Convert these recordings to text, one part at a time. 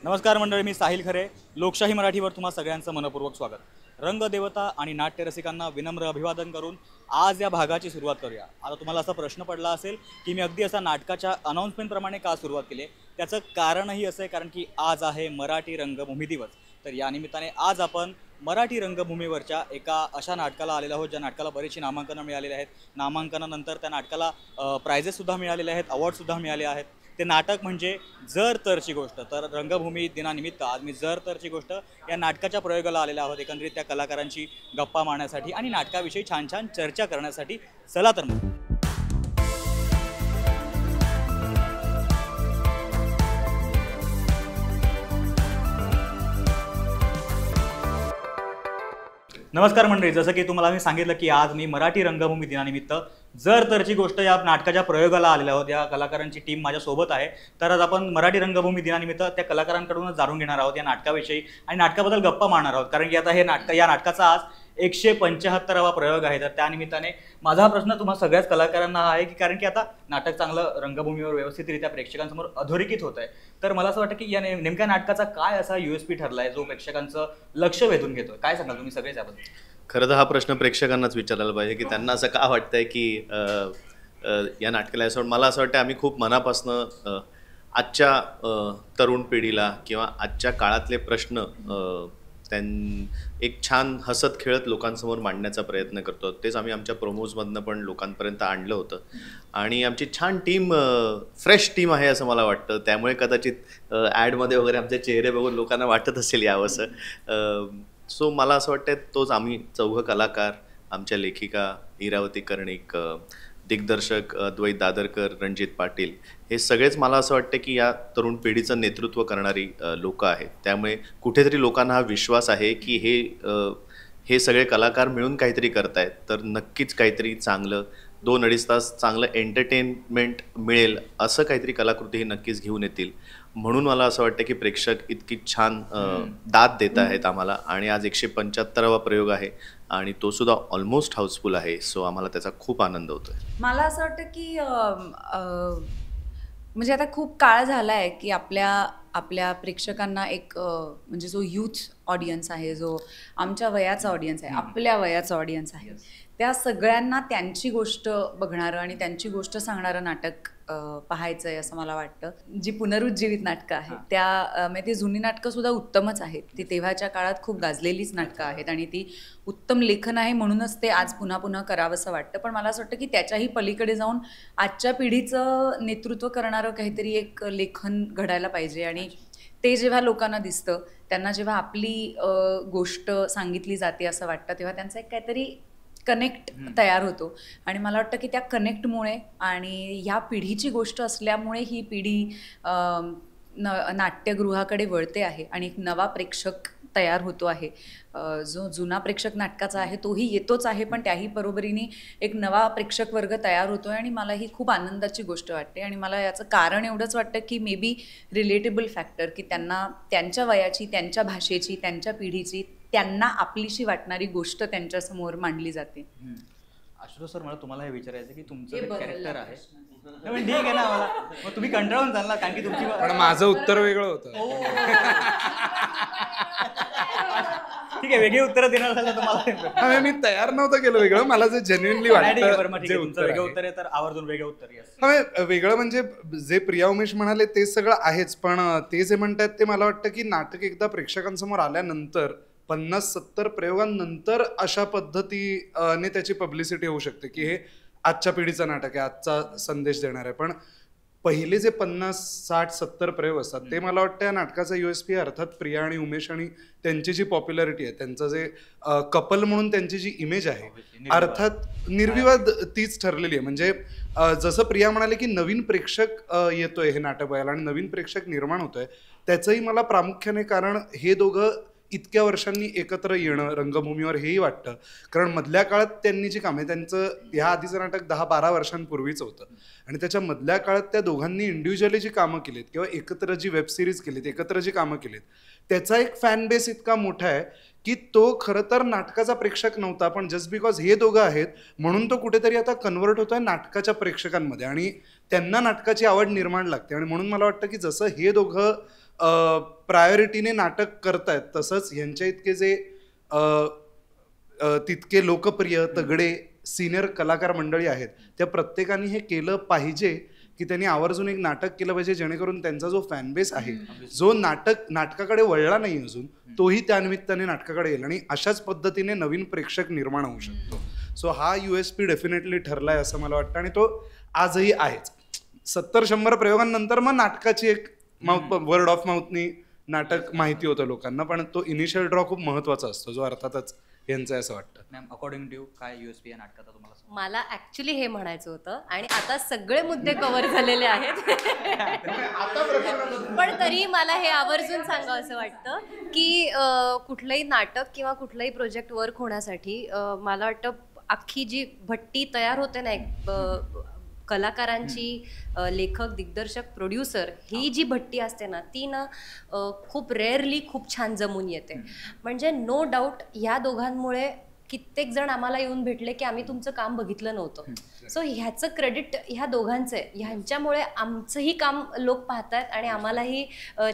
नमस्कार मंडळी, मी साहिल खरे. लोकशाही मराठीवर तुम्हा सगळ्यांचं मनपूर्वक स्वागत. रंगदेवता आणि नाट्य रसिकांना विनम्र अभिवादन करून आज या भागाची सुरुवात करूया. आता तुम्हाला असा प्रश्न पडला असेल की मी अगदी असा नाटकाच्या अनाउन्समेंटप्रमाणे का सुरुवात केली. त्याचं कारणही असं आहे कारण की आज आहे मराठी रंगभूमी दिवस. तर या निमित्ताने आज आपण मराठी रंगभूमीवरच्या एका अशा नाटकाला आलेलो आहोत ज्या नाटकाला बरीचशी नामांकनं मिळालेली आहेत. नामांकनानंतर त्या नाटकाला प्राइजेससुद्धा मिळालेले आहेत, अवॉर्डसुद्धा मिळाले आहेत. ते नाटक म्हणजे जर तरची गोष्ट. तर रंगभूमी दिनानिमित्त आज मी जर तरची गोष्ट या नाटकाच्या प्रयोगाला आलेला आहोत. एकंदरीत त्या कलाकारांची गप्पा मारण्यासाठी आणि नाटकाविषयी छान छान चर्चा करण्यासाठी. चला तर मग. नमस्कार मंडळी, जसं की तुम्हाला मी सांगितलं की आज मी मराठी रंगभूमी दिनानिमित्त जर तरची गोष्ट या नाटकाच्या प्रयोगाला आलेल्या आहोत. या कलाकारांची टीम माझ्यासोबत आहे. तर आज आपण मराठी रंगभूमी दिनानिमित्त त्या कलाकारांकडूनच जाणून घेणार आहोत या नाटकाविषयी आणि नाटकाबद्दल गप्पा मारणार आहोत. कारण की आता या नाटकाचा आज 175वा प्रयोग आहे. तर त्यानिमित्ताने माझा प्रश्न तुम्हा सगळ्याच कलाकारांना आहे की कारण की आता नाटक चांगलं रंगभूमीवर व्यवस्थितरित्या प्रेक्षकांसमोर अधोरेखित होत आहे. तर मला असं वाटतं की या नेमक्या नाटकाचा काय असा USP ठरला आहे जो प्रेक्षकांचं लक्ष वेधून घेतोय. काय सांगाल तुम्ही सगळेच याबद्दल? खरं तर हा प्रश्न प्रेक्षकांनाच विचारायला पाहिजे की त्यांना असं का वाटतंय की या नाटकाला मला असं वाटतं आम्ही खूप मनापासनं आजच्या तरुण पिढीला किंवा आजच्या काळातले प्रश्न एक छान हसत खेळत लोकांसमोर मांडण्याचा प्रयत्न करतो. तेच आम्ही आमच्या प्रोमोजमधनं पण लोकांपर्यंत आणलं होतं. आणि आमची छान टीम, फ्रेश टीम आहे असं मला वाटतं. त्यामुळे कदाचित ॲडमध्ये वगैरे आमचे चेहरे बघून लोकांना वाटत असेल यावंसं. सो मला असं वाटतं तोच आम्ही चौघं कलाकार, आमच्या लेखिका इरावती कर्णिक, दिग्दर्शक अद्वैत दादरकर, रणजित पाटील, हे सगळेच मला असं वाटतं की या तरुण पिढीचं नेतृत्व करणारी लोकं आहेत. त्यामुळे कुठेतरी लोकांना हा विश्वास आहे की हे सगळे कलाकार मिळून काहीतरी करतायत. तर नक्कीच काहीतरी चांगलं 2-2.5 तास चांगलं एंटरटेनमेंट मिळेल असं काहीतरी कलाकृती हे नक्कीच घेऊन येतील. म्हणून मला असं वाटतं की प्रेक्षक इतकी छान दाद देत आहेत आम्हाला. आणि आज 175वा प्रयोग आहे आणि तो सुद्धा ऑलमोस्ट हाऊसफुल आहे. सो आम्हाला त्याचा खूप आनंद होतोय. मला असं वाटतं की म्हणजे आता खूप काळ झाला आहे की आपल्या प्रेक्षकांना एक म्हणजे जो यूथ ऑडियन्स आहे, जो आमच्या वयाचा ऑडियन्स आहे, आपल्या वयाचा ऑडियन्स आहे, त्या सगळ्यांना त्यांची गोष्ट बघणारं आणि त्यांची गोष्ट सांगणारं नाटक पाहायचं आहे असं मला वाटतं. जी पुनरुज्जीवित नाटकं आहेत त्या म्हणजे ती जुनी नाटकंसुद्धा उत्तमच आहेत. ती तेव्हाच्या काळात खूप गाजलेलीच नाटकं आहेत आणि ती उत्तम लेखन आहे म्हणूनच ते आज पुन्हा पुन्हा करावंसं वाटतं. पण मला असं वाटतं की त्याच्याही पलीकडे जाऊन आजच्या पिढीचं नेतृत्व करणारं काहीतरी एक लेखन घडायला पाहिजे. आणि ते जेव्हा लोकांना दिसतं, त्यांना जेव्हा आपली गोष्ट सांगितली जाते असं वाटतं, तेव्हा त्यांचं एक काहीतरी कनेक्ट तयार होतो. आणि मला वाटतं की त्या कनेक्टमुळे आणि ह्या पिढीची गोष्ट असल्यामुळे ही पिढी नाट्यगृहाकडे वळते आहे आणि एक नवा प्रेक्षक तयार होतो आहे. जो जुना प्रेक्षक नाटकाचा आहे तोही येतोच आहे, पण त्याही बरोबरीने एक नवा प्रेक्षक वर्ग तयार होतो आहे आणि मला ही खूप आनंदाची गोष्ट वाटते. आणि मला याचं कारण एवढंच वाटतं की मे बी रिलेटेबल फॅक्टर, की त्यांना त्यांच्या वयाची, त्यांच्या भाषेची, त्यांच्या पिढीची, त्यांना आपलीशी वाटणारी गोष्ट त्यांच्यासमोर मांडली जाते. आशुतोष सर, मला तुम्हाला हे विचारायचं की तुमचं जे कॅरेक्टर आहे ठीक आहे ना, मला मग तुम्ही कंटाळून जाल ना कारण की तुमची पण माझं उत्तर वेगळं होतं. ठीक आहे, वेगळी उत्तरं देणार झालं तुम्हाला. मी तयार नव्हतं केलं वेगळं. मला जे जेन्युइनली वाटतं वेगळं उत्तर आहे तर आवर्जून वेगळं उत्तर. वेगळं म्हणजे जे प्रिया उमेश म्हणाले ते सगळं आहेच, पण ते जे म्हणतात ते मला वाटतं की नाटक एकदा प्रेक्षकांसमोर आल्यानंतर 50-70 प्रयोगांनंतर अशा पद्धतीने त्याची पब्लिसिटी होऊ शकते की हे आजच्या पिढीचं नाटक आहे, आजचा संदेश देणार आहे. पण पहिले जे 50-60-70 प्रयोग असतात ते मला वाटतं या नाटकाचा USP आहे. अर्थात प्रिया आणि उमेश आणि त्यांची जी पॉप्युलॅरिटी आहे, त्यांचं जे कपल म्हणून त्यांची जी इमेज आहे, अर्थात निर्विवाद तीच ठरलेली आहे. म्हणजे जसं प्रिया म्हणाले की नवीन प्रेक्षक येतोय हे नाटक बघायला आणि नवीन प्रेक्षक निर्माण होतोय, त्याचंही मला प्रामुख्याने कारण हे दोघं इतक्या वर्षांनी एकत्र येणं रंगभूमीवर हेही वाटतं. कारण मधल्या काळात त्यांनी जी कामे, त्यांचं ह्या आधीचं नाटक 10-12 वर्षांपूर्वीचं होतं आणि त्याच्या मधल्या काळात त्या दोघांनी इंडिव्हिज्युअली जी कामं केलीत किंवा एकत्र जी वेब सिरीज केलीत, एकत्र जी कामं केलीत, त्याचा एक फॅन बेस इतका मोठा आहे की तो खरं तर नाटकाचा प्रेक्षक नव्हता, पण जस्ट बिकॉज हे दोघं आहेत म्हणून तो कुठेतरी आता कन्वर्ट होतोय नाटकाच्या प्रेक्षकांमध्ये आणि त्यांना नाटकाची आवड निर्माण लागते. आणि म्हणून मला वाटतं की जसं हे दोघं प्रायोरिटीने नाटक करतायत, तसंच ह्यांच्या इतके जे तितके लोकप्रिय तगडे सिनियर कलाकार मंडळी आहेत, त्या प्रत्येकाने हे केलं पाहिजे की त्यांनी आवर्जून एक नाटक केलं पाहिजे, जेणेकरून त्यांचा जो फॅनबेस आहे, जो नाटकाकडे वळला नाही अजून, तोही त्यानिमित्ताने नाटकाकडे येईल आणि अशाच पद्धतीने नवीन प्रेक्षक निर्माण होऊ शकतो. सो हा USP डेफिनेटली ठरलाय असं मला वाटतं आणि तो आजही आहेच. 70-100 प्रयोगांनंतर मग नाटकाची एक वर्ड ऑफ माउथनी नाटक माहिती होतं लोकांना, पण तो इनिशियल ड्रॉ खूप महत्वाचा असतो, जो अर्थातच यांचं आहे असं वाटतं. मॅम, अकॉर्डिंग टू काय USP या नाटकाचा तुम्हाला? मला ऍक्च्युली हे म्हणायचं होतं आणि आता सगळे मुद्दे कव्हर झालेले आहेत. पण तरी मला हे आवर्जून सांगावं असं वाटतं की कुठलंही नाटक किंवा कुठलंही प्रोजेक्ट वर्क होण्यासाठी मला वाटतं अख्खी जी भट्टी तयार होते ना, एक कलाकारांची, लेखक, दिग्दर्शक, प्रोड्युसर, ही जी भट्टी असते ना, ती ना खूप रेअरली खूप छान जमून येते. म्हणजे नो डाऊट ह्या दोघांमुळे कित्येक जण आम्हाला येऊन भेटले की आम्ही तुमचं काम बघितलं नव्हतं. सो ह्याचं क्रेडिट ह्या दोघांचं आहे. ह्यांच्यामुळे आमचंही काम लोक पाहतायत आणि आम्हालाही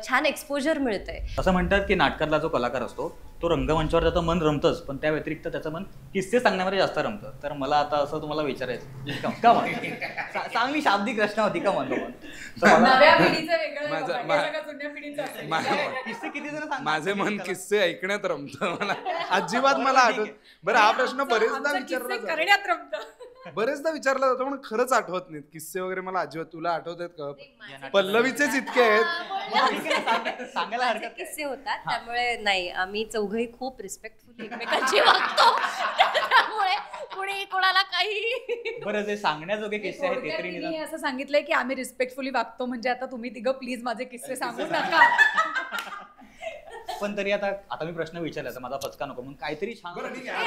छान एक्सपोजर मिळतंय. असं म्हणतात की नाटकातला जो कलाकार असतो तो रंगमंचावर त्याचं मन रमतंच, पण त्या व्यतिरिक्त त्याचं मन किस्से सांगण्यामध्ये जास्त रमतं. तर मला आता असं तुम्हाला विचारायचं, का चांगली शाब्दिक रचना होती का म्हणतो पण नव्या पिढीचं वेगळं, माझं- हे सगळं जुन्या पिढीचं असेल. किस्से किती जण सांगतात? माझे मन किस्से ऐकण्यात रमतं, मला अजिबात मला आठवत. बरं, हा प्रश्न बरेचदा आमचं विचारला किस्से जातो. करण्यात रमतं. बरेचदा विचारला जातो, पण खरंच आठवत नाहीत किस्से वगैरे मला अजिबात. तुला आठवत आहेत का? पल्लवीचेच इतके आहेत. सांगायला हरकत असे नाही. किस्से होतात, त्यामुळे नाही, आम्ही चौघही खूप रिस्पेक्टफुली एकमेकांची वागतो. त्यामुळे कुणी कोणाला काही बरं, जे सांगण्याजोगे किस्से आहेत ते थोडक्यात तरी मी निदान असं सांगितलंय की आम्ही रिस्पेक्टफुली वागतो, म्हणजे आता तुम्ही तिघं प्लीज माझे किस्से सांगू नका. पण तरी आता मी प्रश्न विचारला तर माझा पचका नको, म्हणून काहीतरी छान.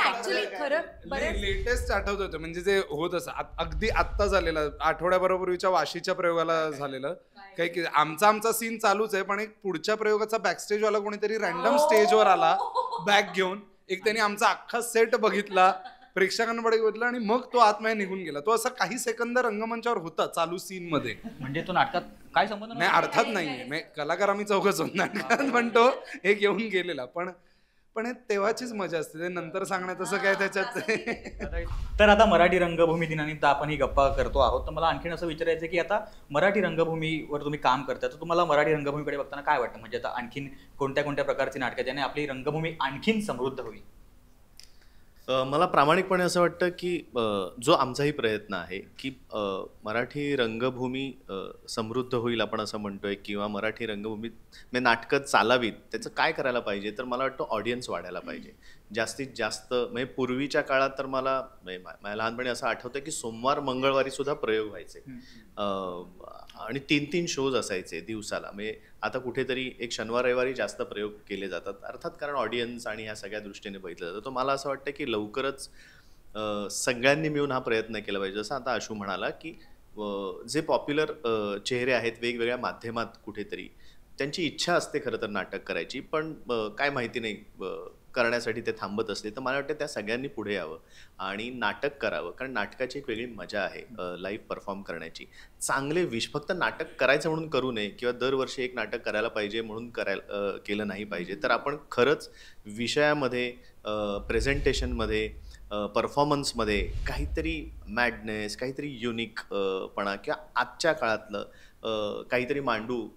ऍक्च्युली खरं बरेच लेटेस्ट आठवत होतं, म्हणजे जे होत असं अगदी आत्ता झालेलं, आठवड्याबरोबरच्या वाशीच्या प्रयोगाला झालेलं काही की आमचा सीन चालूच आहे, पण एक पुढच्या प्रयोगाचा बॅकस्टेज वाला कोणीतरी रॅन्डम स्टेजवर आला बॅग घेऊन, एक त्यांनी आमचा अख्खा सेट बघितला, प्रेक्षकांकडे बघितलं आणि मग तो आतमध्ये निघून गेला. तो असा काही सेकंद रंगमंचावर होता चालू सीन मध्ये. म्हणजे तो नाटकात काय संबंध नाही, अर्थात नाहीये, कलाकार आम्ही चौघच होत नाटकात, पण तो एक येऊन गेलेला. पण हे तेव्हाचीच मजा असते, ते नंतर सांगण्यात असं काय त्याच्यात. तर आता मराठी रंगभूमी दिनानिमित्त आपण ही गप्पा करतो आहोत, तर मला आणखीन असं विचारायचं की आता मराठी रंगभूमीवर तुम्ही काम करता, तर तुम्हाला मराठी रंगभूमीकडे बघताना काय वाटतं? म्हणजे आता आणखीन कोणत्या कोणत्या प्रकारची नाटकं ज्याने आपली रंगभूमी आणखीन समृद्ध होईल? मला प्रामाणिकपणे असं वाटतं की जो आमचाही प्रयत्न आहे की मराठी रंगभूमी समृद्ध होईल आपण असं म्हणतोय, किंवा मराठी रंगभूमीत म्हणजे नाटकं चालावीत, त्याचं काय करायला पाहिजे, तर मला वाटतं ऑडियन्स वाढायला पाहिजे जास्तीत जास्त. म्हणजे पूर्वीच्या काळात तर मला लहानपणी असं आठवतं की सोमवार मंगळवारी सुद्धा प्रयोग व्हायचे आणि 3-3 शोज असायचे दिवसाला. म्हणजे आता कुठेतरी एक शनिवार रविवारी जास्त प्रयोग केले जातात, अर्थात कारण ऑडियन्स आणि ह्या सगळ्या दृष्टीने बघितलं जातं. तर मला असं वाटतं की लवकरच सगळ्यांनी मिळून हा प्रयत्न केला पाहिजे. जसं आता आशू म्हणाला की जे पॉप्युलर चेहरे आहेत वेगवेगळ्या माध्यमात कुठेतरी त्यांची इच्छा असते खरं तर नाटक करायची, पण काय माहिती नाही करण्यासाठी ते थांबत असले, तर मला वाटतं त्या सगळ्यांनी पुढे यावं आणि नाटक करावं. कारण नाटकाची एक वेगळी मजा आहे लाईव्ह परफॉर्म करण्याची. चांगले फक्त नाटक करायचं म्हणून करू नये किंवा दरवर्षी एक नाटक करायला पाहिजे म्हणून केलं नाही पाहिजे. तर आपण खरंच विषयामध्ये, प्रेझेंटेशनमध्ये, परफॉर्मन्समध्ये काहीतरी मॅडनेस, काहीतरी युनिकपणा किंवा आजच्या काळातलं काहीतरी मांडू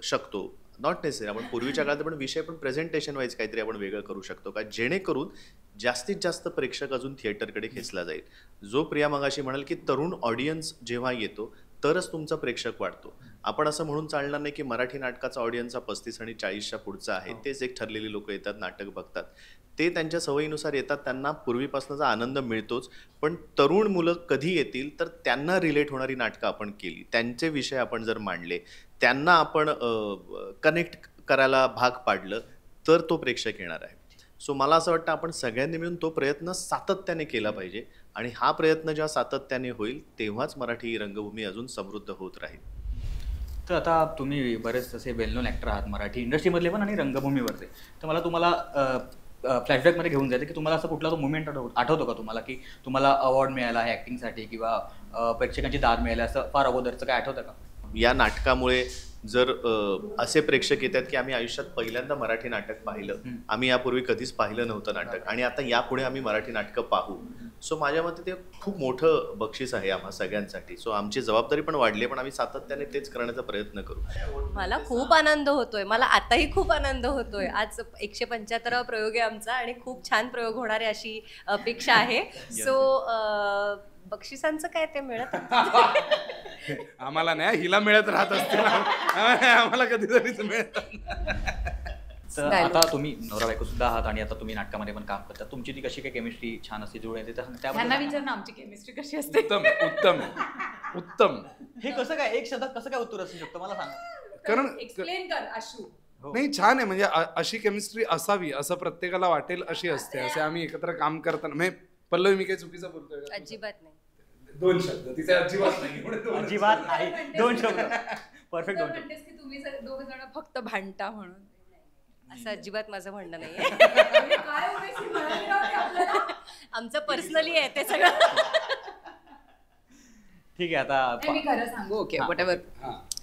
शकतो. नॉट नेसेसरी आपण पूर्वीच्या काळात पण विषय पण प्रेझेंटेशन वाईज काहीतरी आपण वेगळं करू शकतो का, जेणेकरून जास्तीत जास्त प्रेक्षक अजून थिएटरकडे खेचला जाईल. जो प्रिया मगाशी म्हणाल की तरुण ऑडियन्स जेव्हा येतो तरच तुमचा प्रेक्षक वाढतो. आपण असं म्हणून चालणार नाही की मराठी नाटकाचा ऑडियन्स हा 35 आणि 40च्या पुढचा आहे. तेच एक ठरलेली लोक येतात, नाटक बघतात, ते त्यांच्या सवयीनुसार येतात, त्यांना पूर्वीपासूनचा आनंद मिळतोच. पण तरुण मुलं कधी येतील तर त्यांना रिलेट होणारी नाटकं आपण केली, त्यांचे विषय आपण जर मांडले, त्यांना आपण कनेक्ट करायला भाग पाडलं तर तो प्रेक्षक येणार आहे. सो मला असं वाटतं आपण सगळ्यांनी मिळून तो प्रयत्न सातत्याने केला पाहिजे आणि हा प्रयत्न जेव्हा सातत्याने होईल तेव्हाच मराठी रंगभूमी अजून समृद्ध होत राहील. तर आता तुम्ही बरेच तसे वेल नोन ॲक्टर आहात मराठी इंडस्ट्रीमधले पण आणि रंगभूमीवरचे, तर मला तुम्हाला फ्लॅशबॅकमध्ये घेऊन जायचं की तुम्हाला असं कुठला तो मुवमेंट आठवतो का तुम्हाला की तुम्हाला अवॉर्ड मिळाला आहे ॲक्टिंगसाठी किंवा प्रेक्षकांची दाद मिळाली, असं फार अगोदरचं काय आठवतं का? या नाटकामुळे जर असे प्रेक्षक येतात की आम्ही आयुष्यात पहिल्यांदा मराठी नाटक पाहिलं, आम्ही यापूर्वी कधीच पाहिलं नव्हतं नाटक आणि आता यापुढे आम्ही मराठी नाटकं पाहू, सो माझ्या मते ते खूप मोठं बक्षीस आहे आम्हा सगळ्यांसाठी. सो आमची जबाबदारी पण वाढली आहे, पण आम्ही सातत्याने तेच करण्याचा प्रयत्न करू. मला खूप आनंद होतोय, मला आताही खूप आनंद होतोय. आज 175वा प्रयोग आहे आमचा आणि खूप छान प्रयोग होणार आहे अशी अपेक्षा आहे. सो बक्षिसांचं काय ते मिळत आम्हाला नाही, हिला मिळत राहत असते आम्हाला कधीतरीच मिळत. तर आता तुम्ही नवरा बायको सुद्धा आहात आणि आता तुम्ही नाटकामध्ये पण काम करता. तुमची ती कशी काय केमिस्ट्री छान असते, जुळ येते, तर त्यांना विचार ना आमची केमिस्ट्री कशी असते. उत्तम उत्तम उत्तम. हे कसं काय एक शब्दात कसं काय उत्तर असू शकतं मला सांगा. कारण एक्सप्लेन कर आशू. नाही, छान आहे, म्हणजे अशी केमिस्ट्री असावी असं प्रत्येकाला वाटेल अशी असते. असे आम्ही एकत्र काम करताना म्हणजे पल्लवी, मी काही चुकीचं बोलतोय का? अजिबात नाही. 2 शब्द तिचे अजिबात नाही. अजिबात नाही, 2 शब्द परफेक्ट 2 शब्द. म्हणतेस की तुम्ही दोघ जण फक्त भांडता म्हणून. असं अजिबात माझं म्हणणं नाहीये. आमचं पर्सनली आहे ते सगळं. ठीक आहे आता मी खरं सांगू, ओके हां. वॉट एव्हर,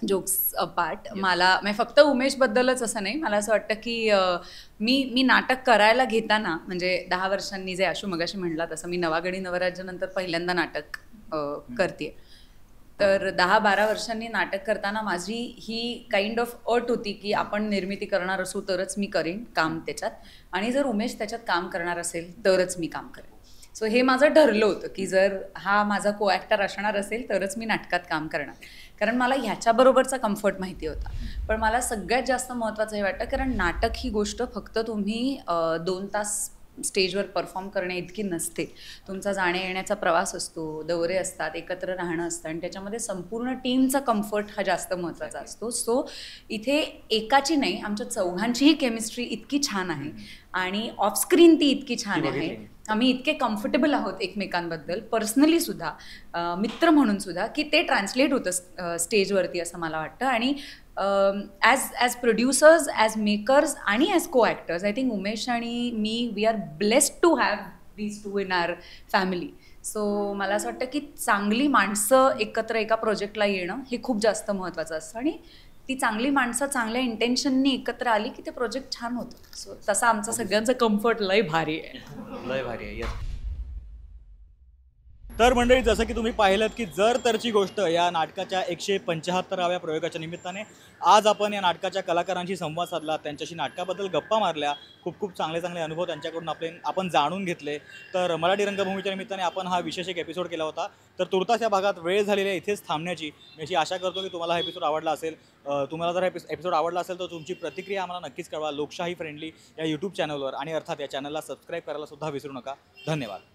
जोक्स अपार्ट, मला म्हणजे फक्त उमेश बद्दलच असं नाही, मला असं वाटतं की मी नाटक करायला घेताना म्हणजे 10 वर्षांनी, जे आशू मगाशी म्हणला तसं, मी नवागडी नवराज्यानंतर पहिल्यांदा नाटक करते. तर 10-12 वर्षांनी नाटक करताना माझी ही काइंड ऑफ अट होती की आपण निर्मिती करणार असू तरच मी करेन काम त्याच्यात, आणि जर उमेश त्याच्यात काम करणार असेल तरच मी काम करेन. सो हे माझं ठरलं होतं की जर हा माझा को ॲक्टर असणार असेल तरच मी नाटकात काम करणार, कारण मला ह्याच्याबरोबरचा कम्फर्ट माहिती होता. पण मला सगळ्यात जास्त महत्त्वाचं हे वाटतं, कारण नाटक ही गोष्ट फक्त तुम्ही 2 तास स्टेजवर परफॉर्म करणे इतकी नसते. तुमचा जाण्या येण्याचा प्रवास असतो, दौरे असतात, एकत्र राहणं असतं, आणि त्याच्यामध्ये संपूर्ण टीमचा कम्फर्ट हा जास्त महत्त्वाचा असतो. सो इथे एकाची नाही, आमच्या चौघांचीही केमिस्ट्री इतकी छान आहे आणि ऑफस्क्रीन ती इतकी छान आहे. आम्ही इतके कम्फर्टेबल आहोत एकमेकांबद्दल, पर्सनली सुद्धा, मित्र म्हणून सुद्धा, की ते ट्रान्सलेट होतं स्टेजवरती असं मला वाटतं. आणि ॲज प्रोड्युसर्स, ॲज मेकर्स आणि as co actors, I think Umesh आणि मी, we are blessed to have these 2 in our family. So मला असं वाटतं की चांगली माणसं एकत्र एका प्रोजेक्टला येणं हे खूप जास्त महत्त्वाचं असतं, आणि ती चांगली माणसं चांगल्या इंटेन्शननी एकत्र आली की ते प्रोजेक्ट छान होतं. सो तसा आमचा सगळ्यांचं कम्फर्ट लय भारी आहे. लय भारी आहे. Yes. तर मंडळी, जसं की तुम्ही पाहिलं की जर तरची गोष्ट या नाटकाच्या 175व्या प्रयोगाच्या निमित्ताने आज आपण या नाटकाच्या कलाकारांशी संवाद साधला, त्यांच्याशी नाटकाबद्दल गप्पा मारल्या, खूप खूप चांगले चांगले अनुभव त्यांच्याकडून आपण जाणून घेतले. तर मराठी रंगभूमीच्या निमित्ताने आपण हा विशेष एक एपिसोड केला होता. तर तुर्तास या भागात वेळ झालेली आहे इथेच थांबण्याची. मी अशी आशा करतो की तुम्हाला हा एपिसोड आवडला असेल. तुम्हाला जर हा एपिसोड आवडला असेल तर तुमची प्रतिक्रिया आम्हाला नक्कीच कळवा लोकशाही फ्रेंडली या यूट्यूब चॅनलवर, आणि अर्थात या चॅनलला सबस्क्राईब करायला सुद्धा विसरू नका. धन्यवाद.